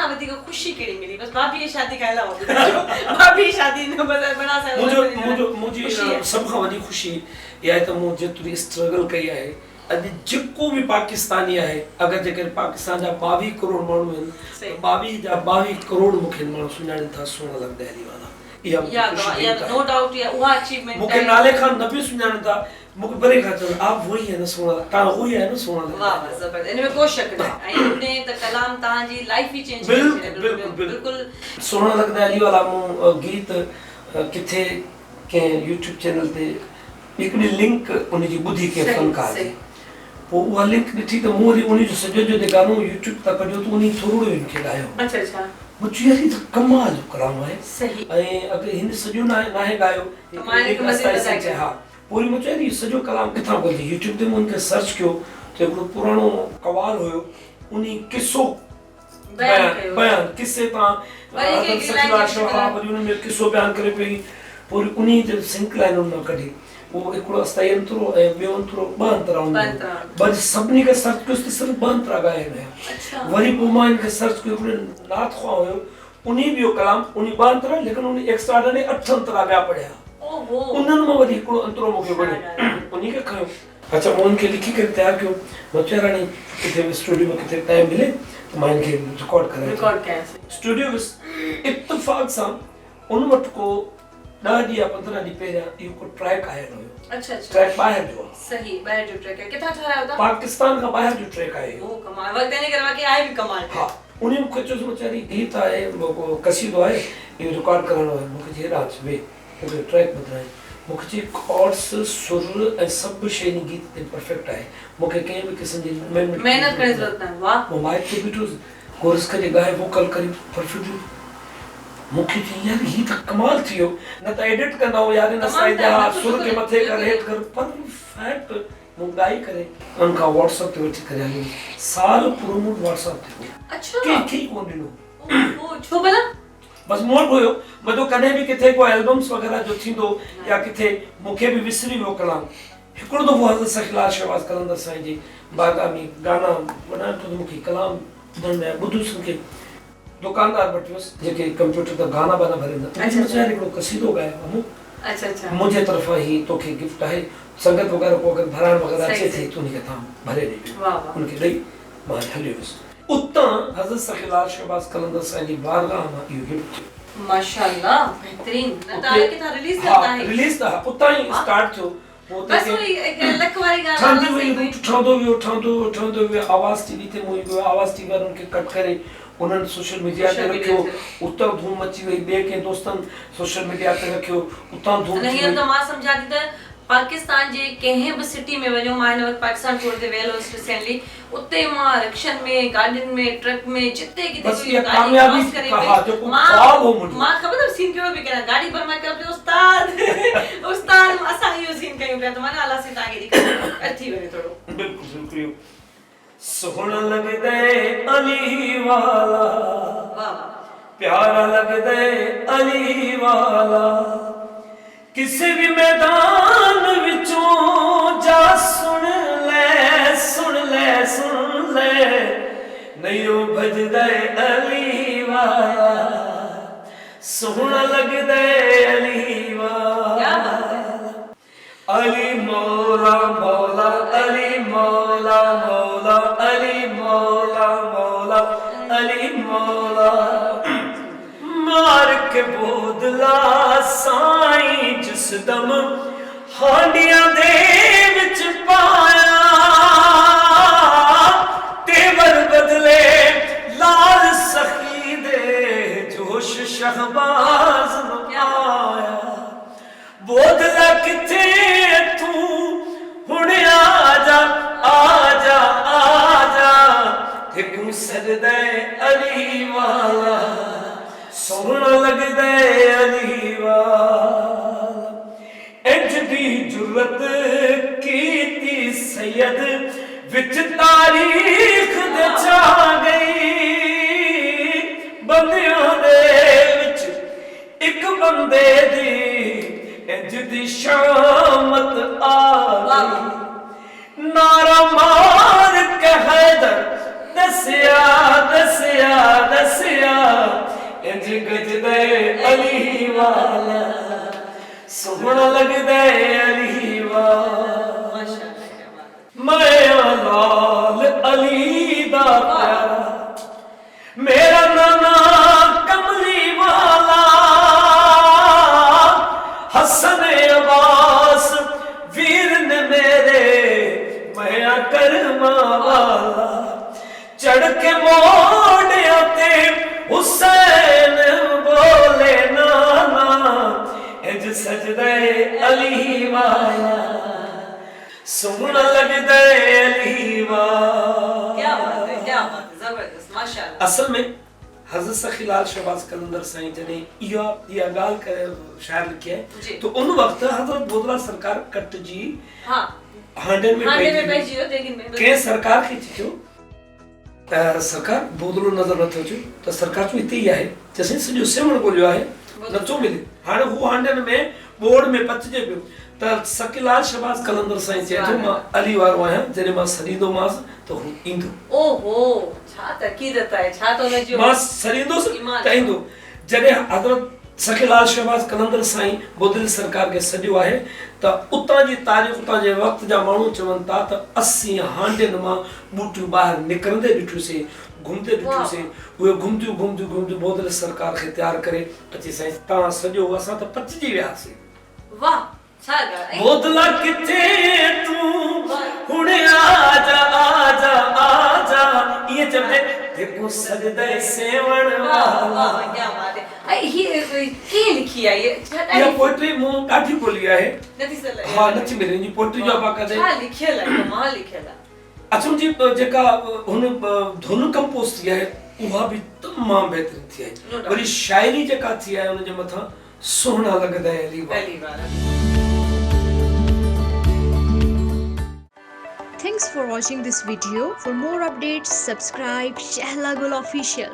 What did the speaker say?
वधीक खुशी कहिड़ी मिली? बस भाभी जी शादी कयल आहे, भाभी जी शादी न बना सघो। मुझे सब खां वॾी खुशी इहा आहे त मूं जेतिरी स्ट्रगल कई आहे। अॼु जेको बि पाकिस्तानी आहे, अगरि जेकर पाकिस्तान जा 22 करोड़ माण्हू आहिनि, 22 जा 22 करोड़ मूंखे माण्हू सुञाणनि था सोना लग दहलीवाला। नो डाउट उहा अचीवमेंट मूंखे नाले खां न बि सुञाणनि था, मूंखे भरे खां चवनि आप वही है न सोना, तव्हां वही आहे न सोना लग। वाह वाह ज़बरदस्त, इन में को शक न आहे। ऐं उन त कलाम तव्हांजी लाइफ ई चेंज बिल्कुल बिल्कुल। सोना लग दहलीवाला मूं गीत किथे कंहिं यूट्यूब चैनल ते हिकिड़ी लिंक उनजी ॿुधी के फनकार जी, पोइ उहा लिंक ॾिठी त मूं वरी उनजो सॼो जो गानो यूट्यूब तां कढियो त उन थोरो हिनखे ॻायो। अच्छा अच्छा, मुझे यार तो कमाल जो कलाम है सही। ऐं अगर हिन सॼो नाहे ॻायो कमाल के हा, पूरी मुझे यार सॼो कलाम किथां ॻोल्ही? यूट्यूब ते मूं उनखे सर्च कयो त हिकिड़ो पुराणो कवाल हुयो, उन किसो बयान किसे तां वरी उन में किसो बयान करे पई, पूरी उन ते सिंक लाइन उन कढी। वो हिकिड़ो अस्थाई अंतरो ऐं ॿियो अंतरो, 2 अंतरा हूंदा बस सभिनी खे सर्च कयोसि त सिर्फ़ु 2 अंतरा ॻाया हुया। वरी पोइ मां हिनखे सर्च कयो, हिकिड़ो नाथ ख़्वा हुयो, उन ॿियो कलाम उन 2 अंतरा, लेकिन उन एक्स्ट्रा ने 8 अंतरा ॿिया पढ़िया। उन्हनि मां वरी हिकिड़ो अंतरो मूंखे वणियो, उन खे खयो। अच्छा, मां उनखे लिखी करे तयारु कयो। मां चयो हाणे किथे स्टूडियो में किथे टाइम मिले त मां हिनखे रिकॉर्ड करायां। स्टूडियो में इत्तेफ़ाक़ सां उन वटि को 10 ॾींहं या 15 ॾींहं पहिरियां इहो को ट्रैक आयल हुयो। अच्छा अच्छा, ट्रैक ॿाहिरि जो आहे। सही, ॿाहिरि जो ट्रैक आहे। किथां ठहरायो था? पाकिस्तान खां ॿाहिरि जो ट्रैक आहे। ओ कमाल, वक्त ने करवा के आए भी कमाल। हां, उन मूंखे चयो वीचारी गीत आहे, वो कसीदो आहे, इहो रिकॉर्ड करणो आहे। मूंखे चयो राज वे मूंखे ट्रैक ॿुधाए। मूंखे चयो कॉर्ड्स सुर ऐं सभु शइ गीत ते परफेक्ट आहे, मूंखे कंहिं बि क़िस्म जी मेहनत करण जी ज़रूरत न। वाह, वो माइक ते बीठो, कोरस करे ॻाए, वोकल करे परफेक्ट। मूंखे चई यार ही त कमाल थी वियो, न त एडिट कंदा हो यार, न साइजा सुर के मथे कर हेठ कर, परफेक्ट मूं ॻाई करे उनखां व्हाट्सएप ते वठी करे हली। साल पूरो मूं व्हाट्सएप ते। अच्छा, के कोन ॾिनो। ओ छो भला? बस मूं हुयो, मतो कॾहिं बि किथे को एल्बम्स वग़ैरह जो थींदो या किथे मूंखे बि विसरी वियो कलाम। हिकिड़ो दफ़ो हज़रत सखीलाल शहबाज़ कलंदर साईं जी बाग़ामी गाना वॾा तो मूंखे कलाम ॿुधण में ॿुधुसि। मूंखे दुकानदार वटि वियुसि जेके कंप्यूटर ते गाना बाना भरींदा। अच्छा अच्छा, हिकिड़ो कसीदो ॻायो मूं। अच्छा अच्छा, मुंहिंजे तरफ़ां ही तोखे गिफ्ट आहे, संगत वग़ैरह को अगरि भराइण वग़ैरह अचे थी त उनखे तव्हां भरे ॾिजो। वाह वाह, उनखे ॾेई मां हली वियुसि। उतां हज़रत सखीलाल शहबाज़ कलंदर साईं जी बारगाह मां इहो गिफ्ट थियो। माशाअल्लाह, बेहतरीन। न ताले के था रिलीज करता है? रिलीज था उतां ही स्टार्ट थियो। बस वही एक लख वाली गाना ठहंदो वियो, ठहंदो वियो। आवाज़ टीवी ते मूं वियो, आवाज़ टीवी वारनि खे कट करे उन्हनि सोशल मीडिया ते रखियो, उतां धूम मची वई। ॿिए कंहिं दोस्तनि सोशल मीडिया ते रखियो, उतां धूम थी वई। त मां सम्झा थी त पाकिस्तान जे कंहिं बि सिटी में वञो, मां हिन वक़्तु पाकिस्तान टूर ते वियल हुअसि रिसेंटली, उते मां रिक्शन में, गाॾियुनि में, ट्रक में, जिते किथे कोई कामयाबी कहा जो को ख्वाब हो मुंहिंजो। मां ख़बर अथव सीन कहिड़ो बि कयां, गाॾी पर मां कयो उस्ताद उस्ताद असां इहो सीन कयूं पिया, त मां अलाह से तव्हांखे ॾेखारियो थी वञे थोरो। बिल्कुलु बिल्कुलु सोहना लगदे अली वाला, प्यारा लगदे अली वाला, किसी भी मैदान विचों जा सुन ले सुन ले सुन ले, नहीं भजदे अली वाला, सोहना लगदे अली वाला। अली मौला मौला अली मौला मौला अली मौला मौला अली मौला, मार के बोदला साईं जिस दम हांडियां दे विच पाया, तेवर बदले लाल सखी दे जोश शहबाज आया। बोदला किथे तू हुण आजा आजा आजा, हिकू सजदे अली वाला, सोहना लगदे अली वाला। इंज दी जुर्रत कीती सैयद विच तारीख दे छा गई, बंदियां दे विच एक बंदे दी इंज दी शामत आ गई। नारा मार के हैदर दसिया दसिया दसिया इंज गजदे अली वाला सोहना लगदे अली वाला माशाअल्लाह क्या बात है। मैं लाल अली दा प्यारा मेरा नाना कमली वाला हसन अब्बास वीर ने मेरे मैं करमा वाला चढ़ के मोड़िया ते हुसैन बोले नाना इंज सजदे अली वाला सोहना लगदे अली वाला। क्या बात है, क्या बात है, जबरदस्त माशाअल्लाह। असल में हज़रत सखीलाल शहबाज कलंदर साईं जने इहा गाल शायर लिखी है तो उन वक्त हज़रत बोधला सरकार कट जी हां हांडे में पहुंची हो लेकिन में के सरकार की थियो सरकार बोधलो नजर न थियो तो सरकार जो इते ही है जैसे सजो सेवण बोलियो है नचो मिले हाणे वो हांडे में बोर्ड में पचजे पियो त सखीलाल शहबाज कलंदर साईं चए थो मां अली वारो आहियां जने मां सरींदो मास तो हू ईंदो। ओहो छा तकीदत है, छा तो न जो मां सरींदो त ईंदो। जने हज़रत सखीलाल शहबाज कलंदर साईं बोधल सरकार के सॼो आहे त उतां जी तारीख़ उतां जे वक़्त जा माण्हू चवनि था त 80 हांडियुनि मां बूटियूं ॿाहिरि निकिरंदे ॾिठियूंसीं घुमंदे ॾिठियूंसीं उहे घुमंदियूं बोधल सरकार खे तयारु करे अची साईं तव्हां सॼो असां त पचिजी वियासीं। वाह छा ॻाल्हि बोधला किथे तूं हुणे आजा आजा आजा ये चवंदे देखो सजदे सेवण वाला। वाह क्या बात है। आई ये के लिखी है ये पोएट्री मु ॾाढी बोली आहे नथी सले हां नथी मिले जी पोएट्री जो आपा कदे छा लिखियल है कमाल लिखियल है। अच्छा जी जेका हुन धुन कंपोज थी आहे उहा भी तमाम बेहतरीन थी आहे वरी शायरी जेका थी आहे उन जे मथा सोहना लगदा है अली वाला। Thanks for watching this video. For more updates, subscribe Shehla Gul Official.